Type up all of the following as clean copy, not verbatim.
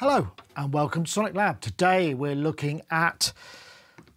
Hello and welcome to SonicLAB. Today we're looking at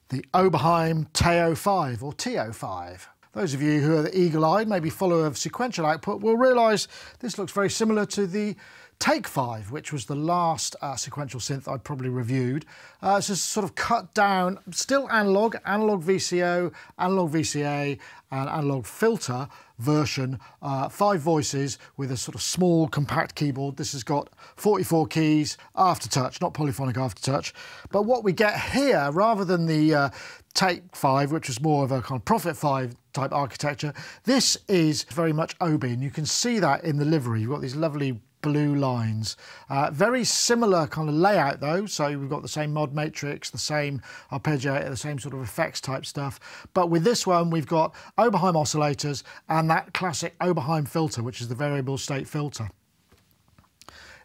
the Oberheim TEO-5 or TEO-5. Those of you who are the eagle-eyed, maybe follower of sequential output, will realise this looks very similar to the Take-5, which was the last sequential synth I probably reviewed. It's just sort of cut down, still analog VCO, analog VCA and analog filter version, 5 voices with a sort of small compact keyboard. This has got 44 keys, aftertouch, not polyphonic aftertouch. But what we get here, rather than the Take-5, which was more of a kind of Prophet 5 type architecture, this is very much Obi, and you can see that in the livery. You've got these lovely blue lines. Very similar kind of layout though, so we've got the same mod matrix, the same arpeggiator, the same sort of effects type stuff. But with this one, we've got Oberheim oscillators and that classic Oberheim filter, which is the variable state filter.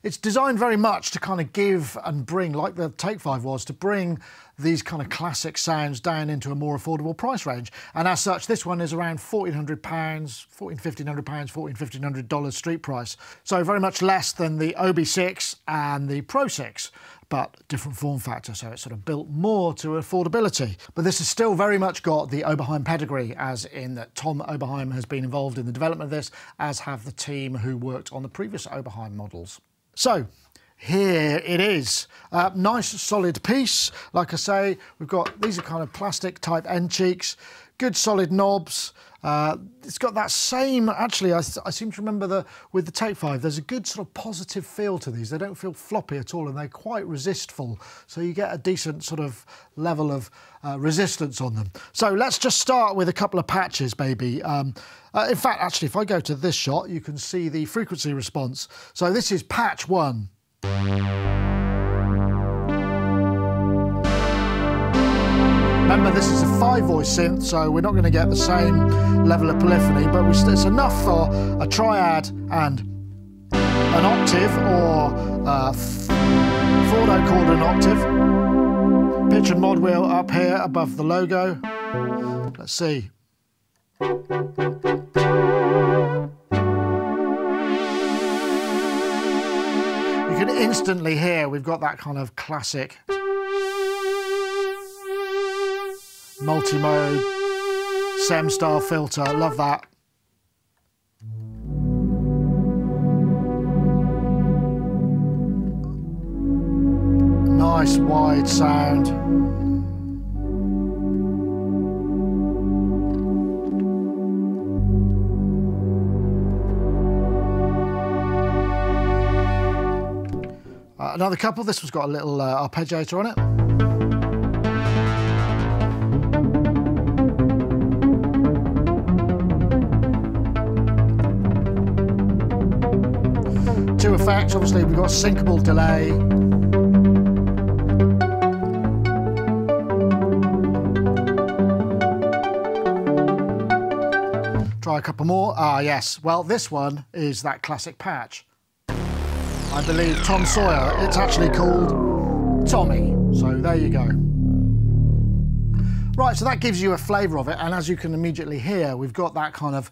It's designed very much to kind of give and bring, like the Take-5 was, to bring these kind of classic sounds down into a more affordable price range. And as such, this one is around £1,400, £1,500, $1,500 street price. So very much less than the OB6 and the Pro 6, but different form factor. So it's sort of built more to affordability. But this has still very much got the Oberheim pedigree, as in that Tom Oberheim has been involved in the development of this, as have the team who worked on the previous Oberheim models. So here it is. Nice solid piece. Like I say, we've got, these are kind of plastic type end cheeks, good solid knobs. It's got that same, actually, I seem to remember with the Take-5, there's a good sort of positive feel to these. They don't feel floppy at all, and they're quite resistful. So you get a decent sort of level of resistance on them. So let's just start with a couple of patches, maybe. In fact, actually, if I go to this shot, you can see the frequency response. So this is patch 1. Remember, this is a 5-voice synth, so we're not going to get the same level of polyphony, but it's enough for a triad and an octave, or 4-note chord and an octave. Pitch and mod wheel up here above the logo. Let's see. You can instantly hear we've got that kind of classic multi-mode SEM style filter. Love that. Nice wide sound. Another couple, this one's got a little arpeggiator on it. Two effects, obviously we've got syncable delay. Try a couple more. Ah yes, well this one is that classic patch. I believe Tom Sawyer, it's actually called Tommy, so there you go. Right, so that gives you a flavour of it, and as you can immediately hear, we've got that kind of,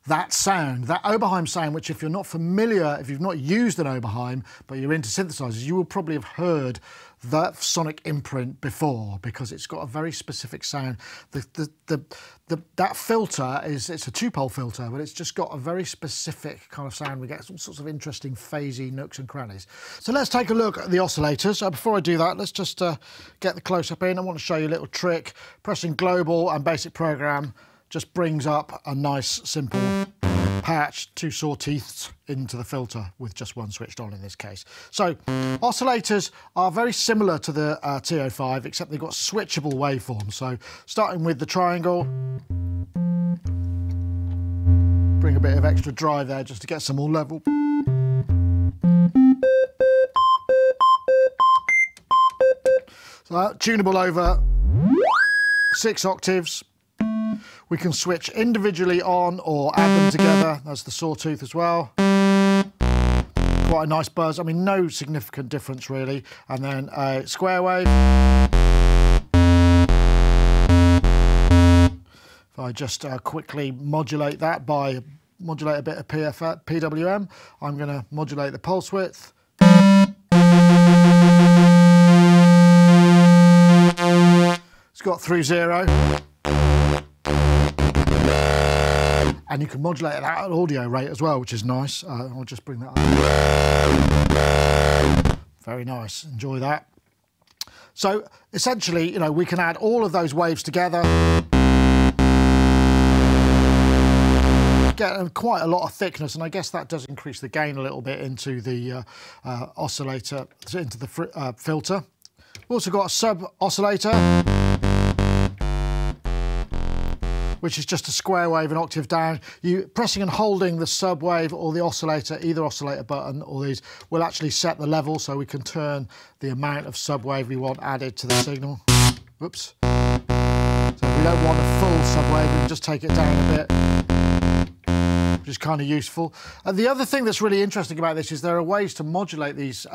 that sound, that Oberheim sound, which if you're not familiar, if you've not used an Oberheim, but you're into synthesizers, you will probably have heard that sonic imprint before, because it's got a very specific sound. That filter it's a 2-pole filter, but it's just got a very specific kind of sound. We get all sorts of interesting phasey nooks and crannies. So let's take a look at the oscillators. Before I do that, let's just get the close-up in. I want to show you a little trick. Pressing global and basic program just brings up a nice simple patch, 2 saw teeths into the filter with just one switched on in this case. So oscillators are very similar to the TEO-5, except they've got switchable waveforms. So starting with the triangle, bring a bit of extra drive there just to get some more level. So tunable over 6 octaves. We can switch individually on or add them together. That's the sawtooth as well. Quite a nice buzz. I mean, no significant difference really. And then a square wave. If I just quickly modulate that by modulate a bit of PWM, I'm going to modulate the pulse width. got through zero. And you can modulate it at an audio rate as well, which is nice. I'll just bring that up. Very nice, enjoy that. So essentially, you know, we can add all of those waves together. Get quite a lot of thickness, and I guess that does increase the gain a little bit into the oscillator, into the filter. We've also got a sub oscillator, which is just a square wave an octave down. You pressing and holding the sub wave or the oscillator, either oscillator button or these, will actually set the level, so we can turn the amount of sub wave we want added to the signal. Whoops. So if we don't want a full sub wave, we can just take it down a bit, which is kind of useful. And the other thing that's really interesting about this is there are ways to modulate these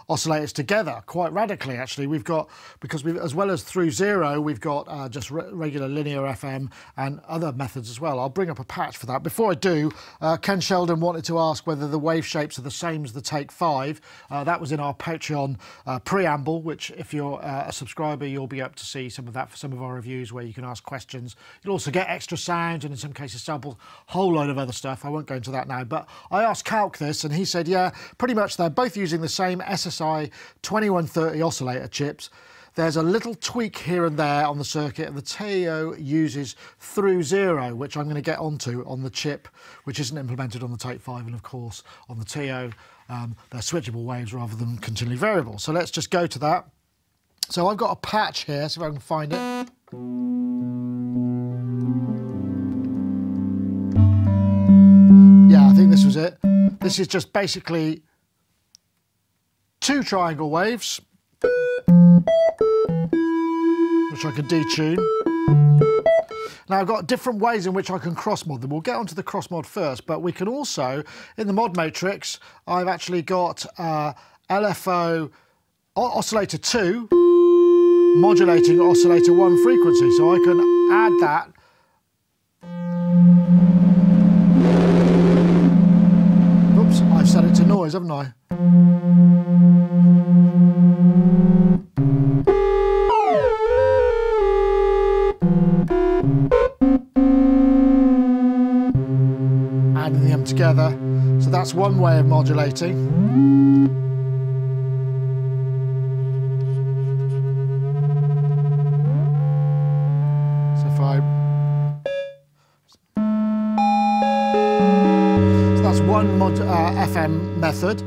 oscillators together quite radically, actually. We've got, because we've, as well as through zero, we've got just regular linear FM and other methods as well. I'll bring up a patch for that. Before I do, Ken Sheldon wanted to ask whether the wave shapes are the same as the Take 5. That was in our Patreon preamble, which if you're a subscriber, you'll be able to see some of that for some of our reviews where you can ask questions. You'll also get extra sounds and in some cases samples, a whole load of other stuff. I won't go into that now, but I asked Calc this and he said, yeah, pretty much they're both using the same SSI 2130 oscillator chips. There's a little tweak here and there on the circuit, and the TEO uses through zero, which I'm going to get onto on the chip, which isn't implemented on the Take 5, and of course on the TEO, they're switchable waves rather than continually variable. So let's just go to that. So I've got a patch here, see if I can find it. Yeah, I think this was it. This is just basically 2 triangle waves, which I can detune. Now I've got different ways in which I can cross-mod them. We'll get onto the cross-mod first, but we can also, in the mod matrix, I've actually got LFO oscillator 2 modulating oscillator 1 frequency, so I can add that. Oops, I've set it to noise, haven't I? Adding them together, so that's one way of modulating. One mod FM method.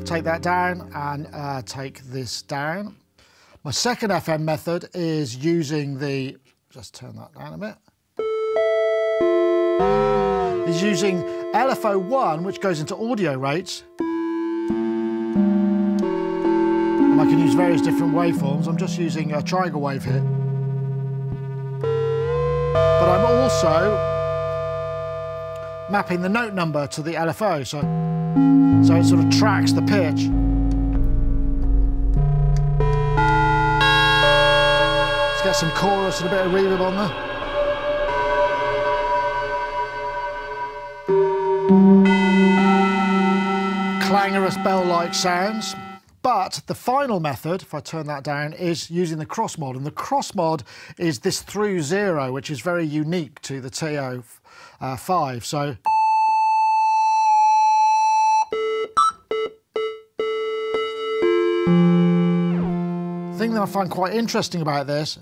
Take that down and take this down. My second FM method is using the, just turn that down a bit, is using LFO1, which goes into audio rates. And I can use various different waveforms. I'm just using a triangle wave here. But I'm also mapping the note number to the LFO, so it sort of tracks the pitch. Let's get some chorus and a bit of reverb on there. Clangorous bell-like sounds. But the final method, if I turn that down, is using the cross-mod, and the cross-mod is this through zero, which is very unique to the TEO-5. So the thing that I find quite interesting about this,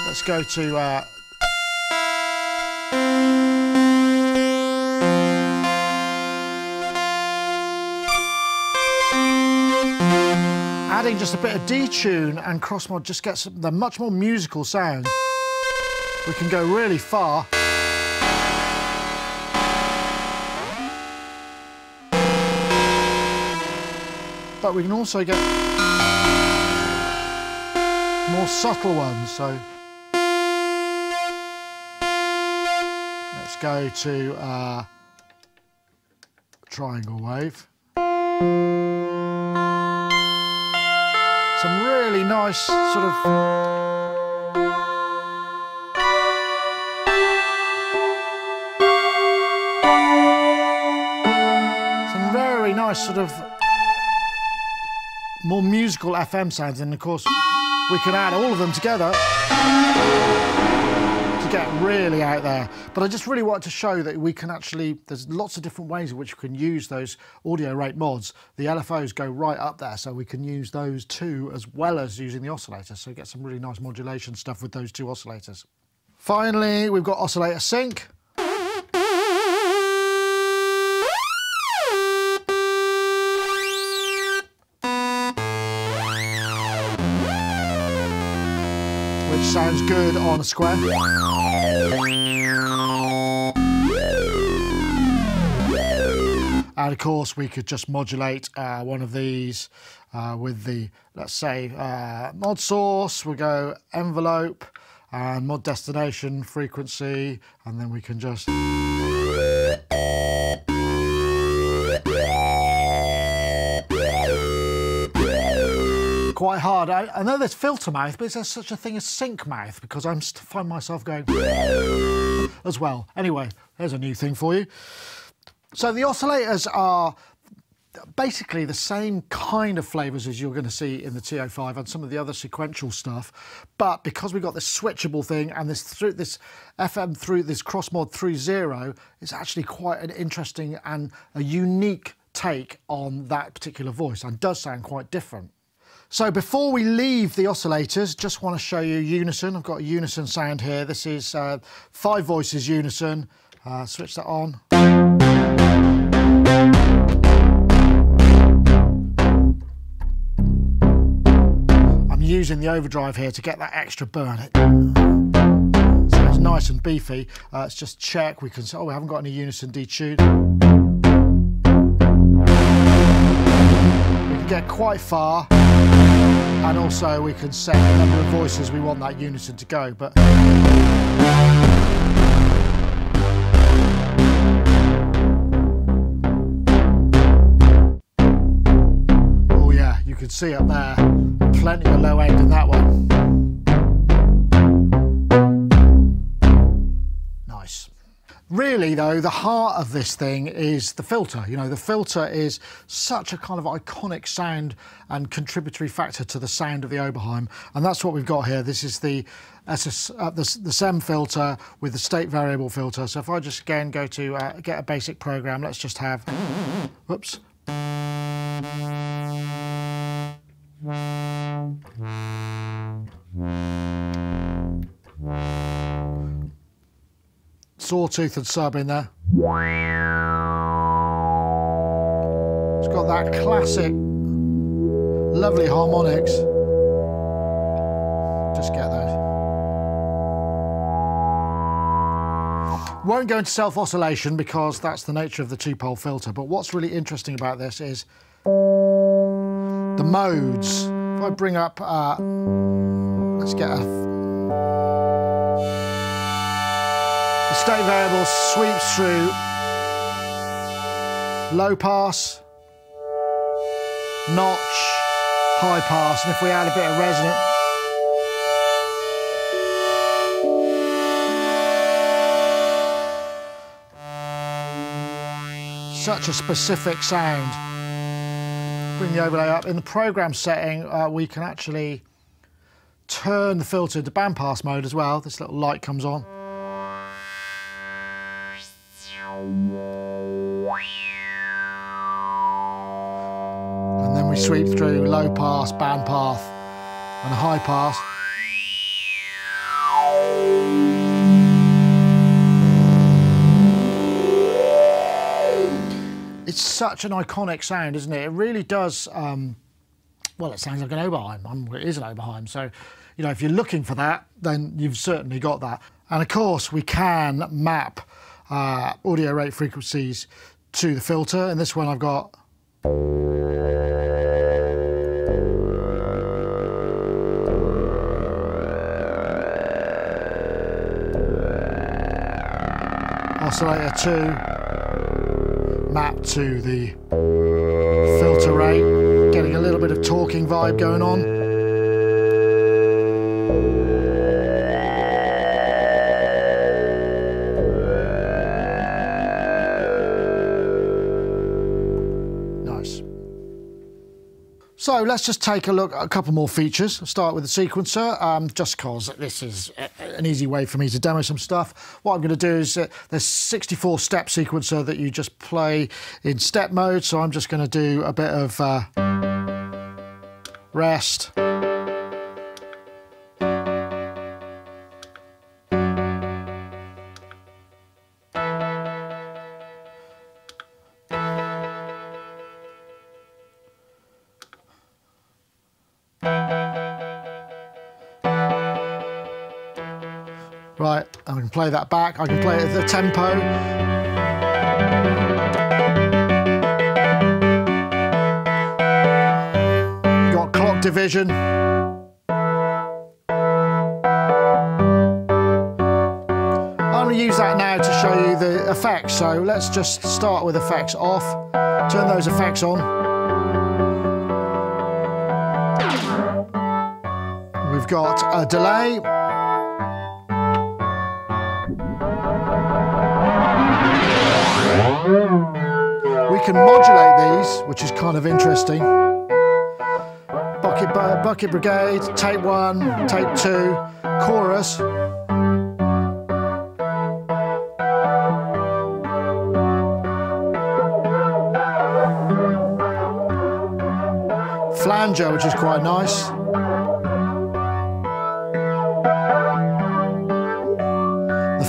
let's go to adding just a bit of detune and cross-mod just gets the much more musical sound. We can go really far. But we can also get more subtle ones, so let's go to triangle wave. Some really nice sort of sort of more musical FM sounds, and of course we can add all of them together to get really out there. But I just really wanted to show that we can actually, there's lots of different ways in which we can use those audio rate mods. The LFOs go right up there, so we can use those too, as well as using the oscillators. So get some really nice modulation stuff with those two oscillators. Finally, we've got oscillator sync. Which sounds good on a square. And of course we could just modulate one of these with the, let's say, mod source. We'll go envelope and mod destination frequency, and then we can just quite hard. I know there's filter mouth, but is there such a thing as sync mouth? Because I find myself going as well. Anyway, there's a new thing for you. So the oscillators are basically the same kind of flavours as you're going to see in the TEO-5 and some of the other sequential stuff, but because we've got this switchable thing and this FM through this cross mod through 0, it's actually quite an interesting and a unique take on that particular voice, and does sound quite different. So before we leave the oscillators, just want to show you Unison. I've got a Unison sound here. This is 5 voices Unison. Switch that on. I'm using the overdrive here to get that extra burn. So it's nice and beefy. Let's just check. We can say, oh, we haven't got any Unison detune. We can get quite far. And also we can set the number of voices we want that Unison to go, but oh yeah, you can see up there, plenty of low end in that one. Nice. Really though, the heart of this thing is the filter. You know, the filter is such a kind of iconic sound and contributory factor to the sound of the Oberheim, and that's what we've got here. This is the SEM filter with the state variable filter. So if I just again go to get a basic program, let's just have, whoops. Sawtooth and sub in there. It's got that classic, lovely harmonics. Just get those. Won't go into self-oscillation because that's the nature of the 2-pole filter, but what's really interesting about this is the modes. If I bring up, let's get a... The state variable sweeps through low pass, notch, high pass, and if we add a bit of resonant, such a specific sound. Bring the overlay up. In the program setting, we can actually turn the filter into bandpass mode as well. This little light comes on. And then we sweep through low pass, band pass, and high pass. It's such an iconic sound, isn't it? It really does, well, it sounds like an Oberheim. It is an Oberheim, so, you know, if you're looking for that, then you've certainly got that. And of course, we can map audio rate frequencies to the filter. In this one, I've got oscillator 2 mapped to the filter rate, getting a little bit of talking vibe going on. So let's just take a look at a couple more features. I'll start with the sequencer, just because this is an easy way for me to demo some stuff. What I'm going to do is, there's 64 step sequencer that you just play in step mode, so I'm just going to do a bit of rest. Right, I can play that back, I can play it at the tempo. Got clock division. I'm going to use that now to show you the effects, so let's just start with effects off, turn those effects on. We've got a delay. We can modulate these, which is kind of interesting. Bucket brigade, take 1, take 2, chorus. Flanger, which is quite nice.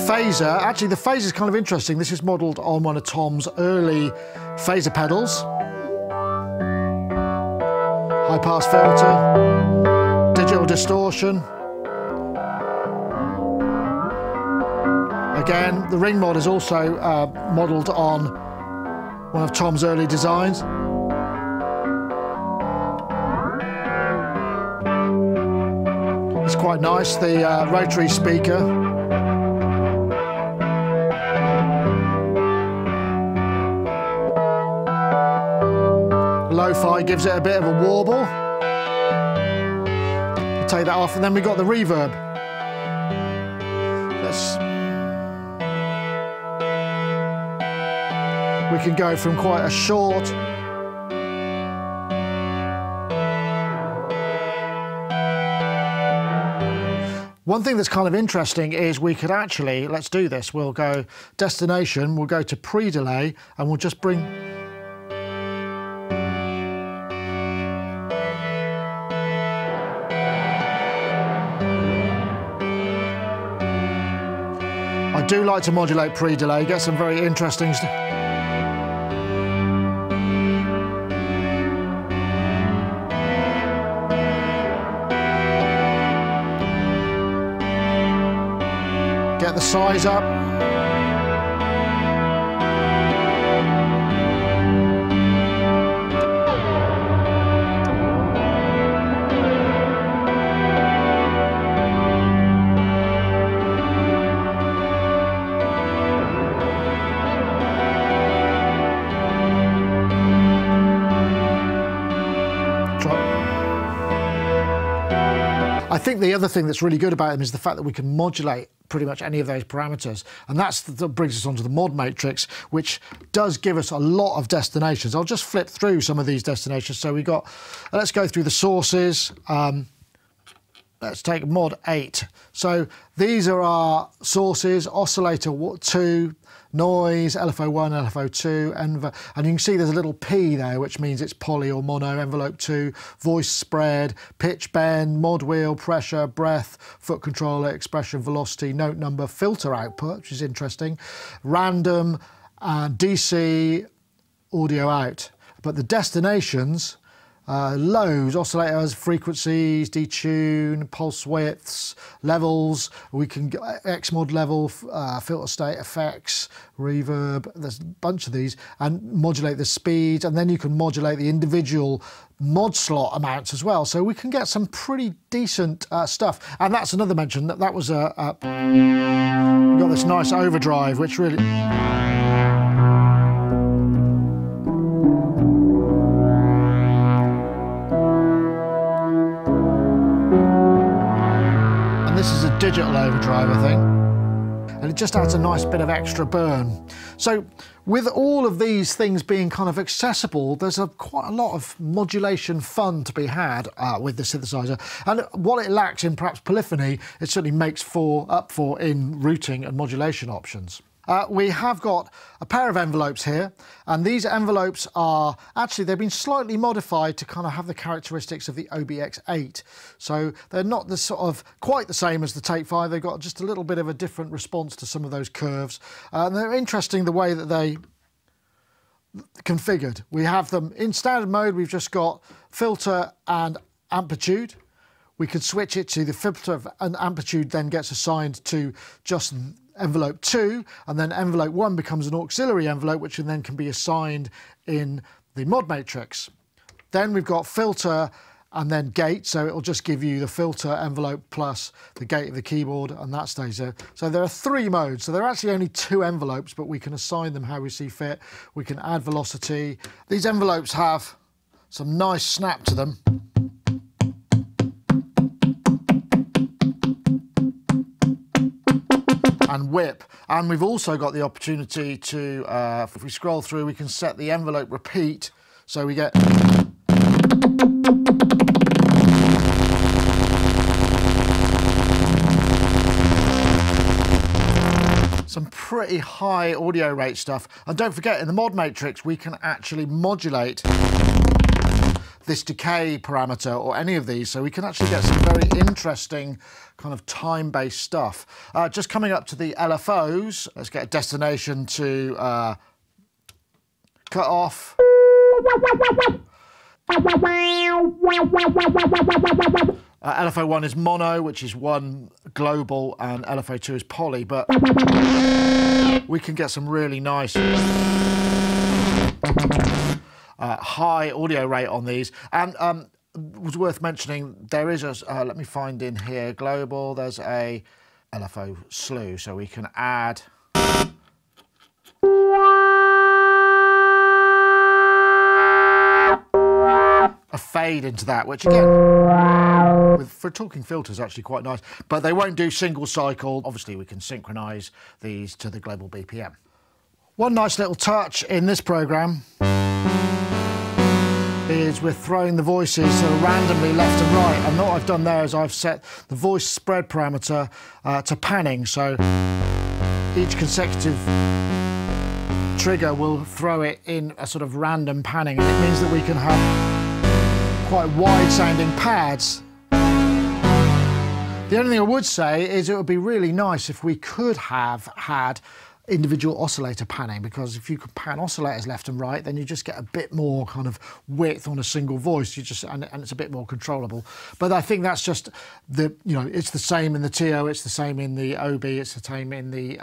Phaser, actually the phaser is kind of interesting. This is modelled on one of Tom's early phaser pedals. High pass filter, digital distortion. Again, the ring mod is also modelled on one of Tom's early designs. It's quite nice, the rotary speaker. Lo-fi gives it a bit of a warble. I'll take that off, and then we've got the reverb. We can go from quite a short One thing that's kind of interesting is we could actually, let's do this, we'll go destination, we'll go to pre-delay, and we'll just bring I do like to modulate pre-delay, get some very interesting stuff. Get the size up. I think the other thing that's really good about them is the fact that we can modulate pretty much any of those parameters, and that brings us onto the mod matrix, which does give us a lot of destinations. I'll just flip through some of these destinations. So we got, let's go through the sources. Let's take mod 8. So these are our sources: oscillator 2, noise, LFO1, LFO2, and you can see there's a little P there, which means it's poly or mono, envelope 2, voice spread, pitch bend, mod wheel, pressure, breath, foot controller, expression, velocity, note number, filter output, which is interesting, random, DC, audio out. But the destinations, lows, oscillators, frequencies, detune, pulse widths, levels, we can get Xmod level, filter state, effects, reverb, there's a bunch of these, and modulate the speed, and then you can modulate the individual mod slot amounts as well. So we can get some pretty decent stuff. And that's another mention, that was we've got this nice overdrive, which really... This is a digital overdrive, I think. and it just adds a nice bit of extra burn. So with all of these things being kind of accessible, there's quite a lot of modulation fun to be had with the synthesizer, and what it lacks in perhaps polyphony, it certainly makes up for in routing and modulation options. We have got a pair of envelopes here, and these envelopes are actually, they've been slightly modified to kind of have the characteristics of the UB-XA. So they're not the sort of quite the same as the TEO-5. They've got just a little bit of a different response to some of those curves. And they're interesting the way that they configured. We have them in standard mode. We've just got filter and amplitude. We could switch it to the filter and amplitude then gets assigned to just envelope 2, and then envelope 1 becomes an auxiliary envelope, which then can be assigned in the mod matrix. Then we've got filter and then gate, so it'll just give you the filter envelope plus the gate of the keyboard, and that stays there. So there are 3 modes. So there are actually only 2 envelopes, but we can assign them how we see fit. We can add velocity. These envelopes have some nice snap to them. And whip, and we've also got the opportunity to, if we scroll through, we can set the envelope repeat, so we get some pretty high audio rate stuff. And don't forget, in the mod matrix, we can actually modulate this decay parameter or any of these, so we can actually get some very interesting kind of time-based stuff. Just coming up to the LFOs, let's get a destination to cut off. LFO 1 is mono, which is 1 global, and LFO 2 is poly, but we can get some really nice high audio rate on these. And it was worth mentioning, there is a, let me find in here, global, there's a LFO slew, so we can add a fade into that, which again, for talking filters, actually quite nice, but they won't do single cycle. Obviously we can synchronize these to the global BPM. One nice little touch in this program is we're throwing the voices sort of randomly left and right, and what I've done there is I've set the voice spread parameter to panning, so each consecutive trigger will throw it in a sort of random panning, and it means that we can have quite wide sounding pads. The only thing I would say is it would be really nice if we could have had individual oscillator panning, because if you could pan oscillators left and right, then you just get a bit more kind of width on a single voice. And it's a bit more controllable. But I think that's just the, you know, it's the same in the TEO, it's the same in the OB, it's the same in the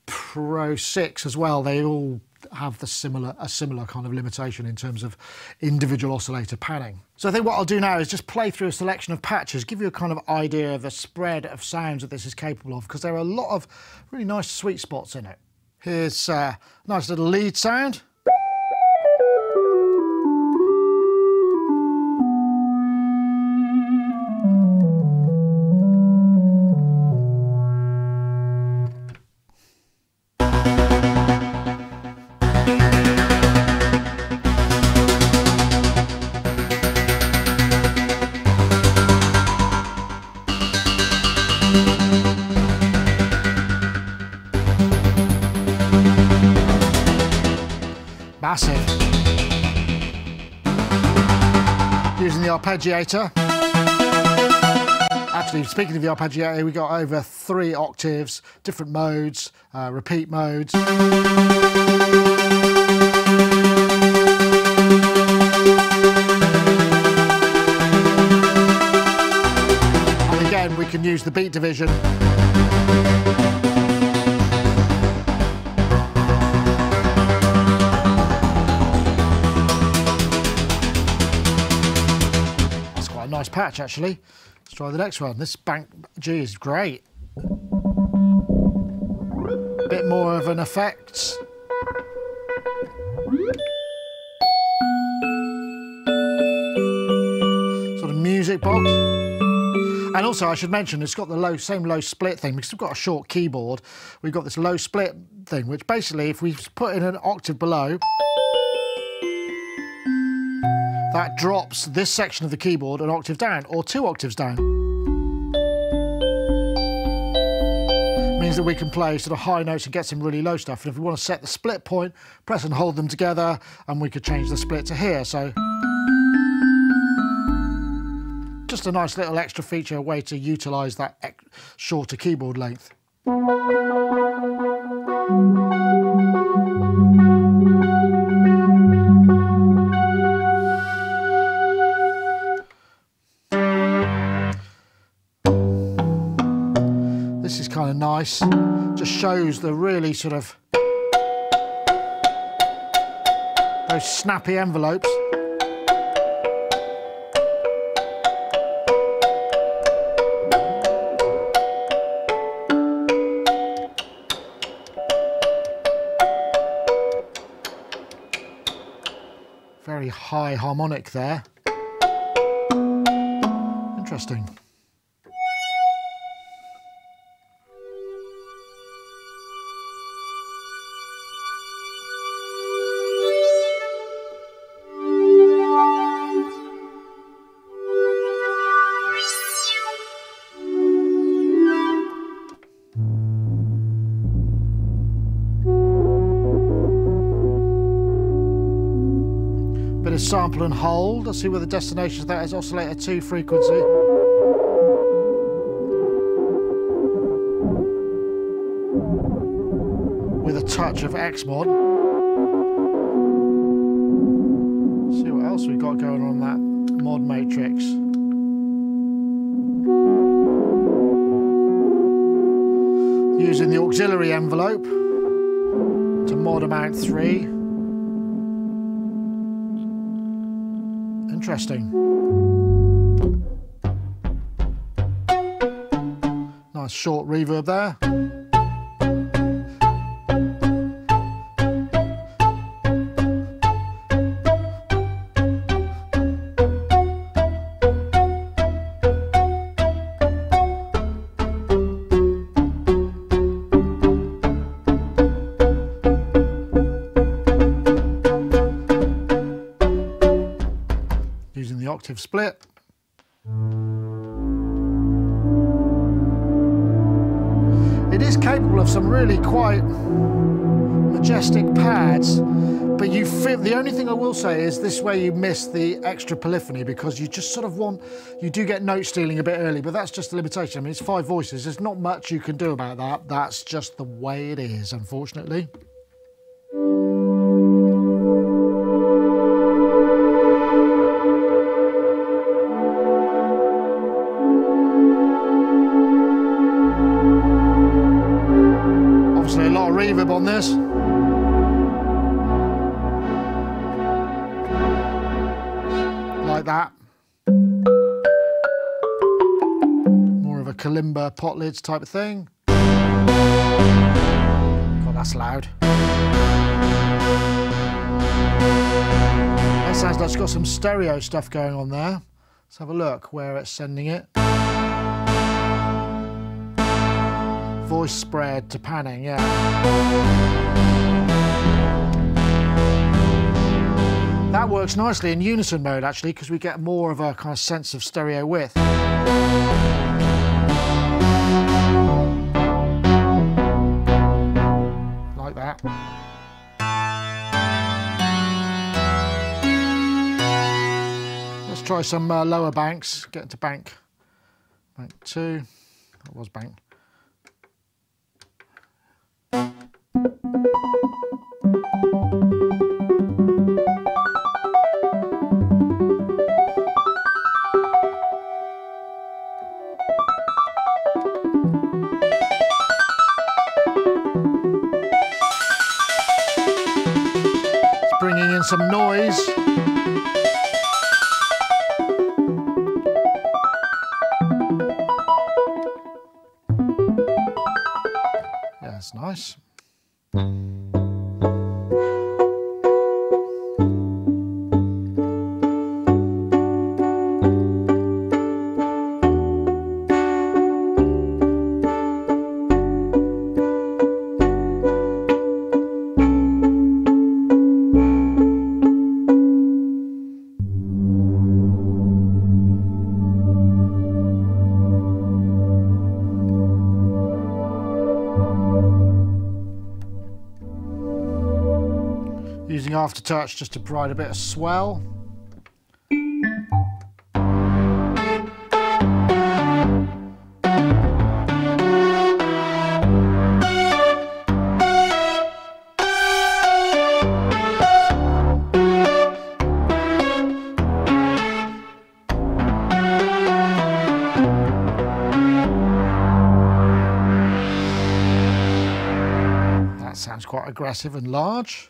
Pro 6 as well. They all have a similar kind of limitation in terms of individual oscillator panning. So I think what I'll do now is just play through a selection of patches, give you a kind of idea of the spread of sounds that this is capable of, because there are a lot of really nice sweet spots in it. Here's a nice little lead sound. Massive. Using the arpeggiator. Actually, speaking of the arpeggiator, we got over 3 octaves, different modes, repeat modes. And again, we can use the beat division. Nice patch actually. Let's try the next one. This Bank G is great. Bit more of an effect. Sort of music box. And also I should mention it's got the same low split thing, because we've got a short keyboard. We've got this low split thing, which basically if we put in an octave below, that drops this section of the keyboard an octave down, or 2 octaves down. Means that we can play sort of high notes and get some really low stuff. And if we want to set the split point, press and hold them together, and we could change the split to here. So just a nice little extra feature, a way to utilise that shorter keyboard length. This is kind of nice, just shows the really sort of those snappy envelopes. Very high harmonic there. Interesting. Bit of sample and hold. Let's see where the destination of that is. Oscillator 2 frequency. With a touch of Xmod. See what else we've got going on that mod matrix. Using the auxiliary envelope to mod amount 3. Interesting. Nice short reverb there. Using the octave split. It is capable of some really quite majestic pads, but you feel, the only thing I will say is this way you miss the extra polyphony, because you just sort of want, you do get note stealing a bit early, but that's just a limitation. I mean, it's 5 voices, there's not much you can do about that. That's just the way it is, unfortunately. Obviously a lot of reverb on this. Like that. More of a kalimba pot lids type of thing. God, that's loud. That sounds like it's got some stereo stuff going on there. Let's have a look where it's sending it. Voice spread to panning, yeah. That works nicely in unison mode actually, because we get more of a kind of sense of stereo width. Like that. Let's try some lower banks. Get into bank 2. That was bank. It's bringing in some noise. Yeah, that's nice. aftertouch just to provide a bit of swell. Sounds quite aggressive and large.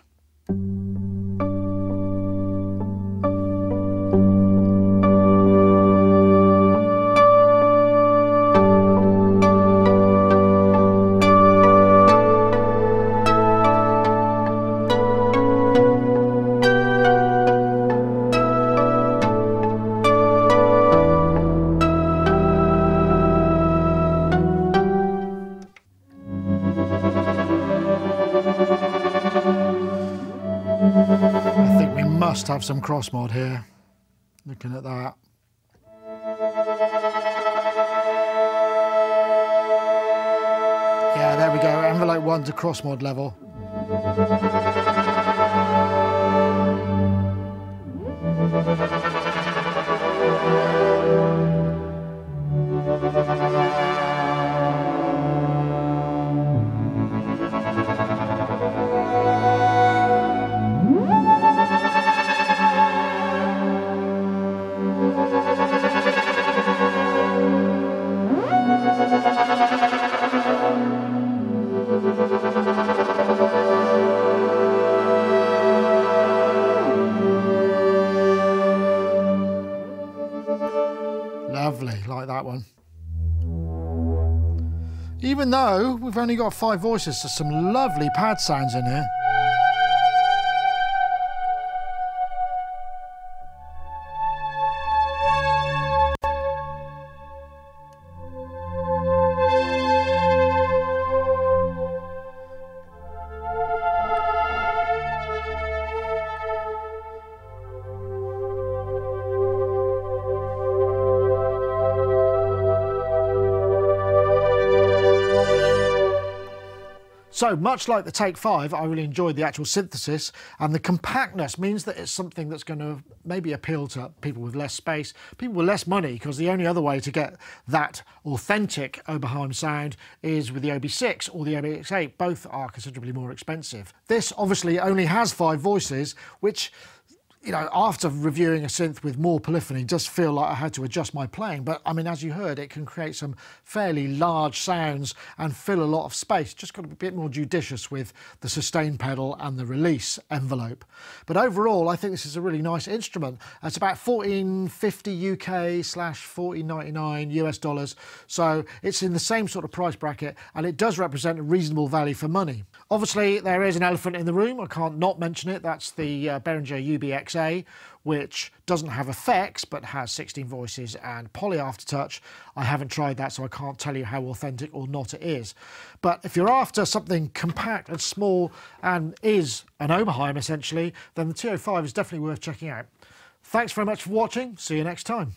Must have some cross mod here, looking at that. Yeah, there we go, envelope 1 to cross mod level. Lovely, like that one. Even though we've only got 5 voices, there's some lovely pad sounds in here. So much like the Take 5, I really enjoyed the actual synthesis, and the compactness means that it's something that's going to maybe appeal to people with less space, people with less money, because the only other way to get that authentic Oberheim sound is with the OB6 or the UB-XA. Both are considerably more expensive. This obviously only has 5 voices, which, you know, after reviewing a synth with more polyphony, does feel like I had to adjust my playing. But I mean, as you heard, it can create some fairly large sounds and fill a lot of space. Just got to be a bit more judicious with the sustain pedal and the release envelope. But overall, I think this is a really nice instrument. It's about $14.50 UK / $14.99 US dollars. So it's in the same sort of price bracket, and it does represent a reasonable value for money. Obviously, there is an elephant in the room. I can't not mention it. That's the Behringer UB-XA, which doesn't have effects but has 16 voices and poly aftertouch. I haven't tried that, so I can't tell you how authentic or not it is. But if you're after something compact and small and is an Oberheim essentially, then the TEO-5 is definitely worth checking out. Thanks very much for watching. See you next time.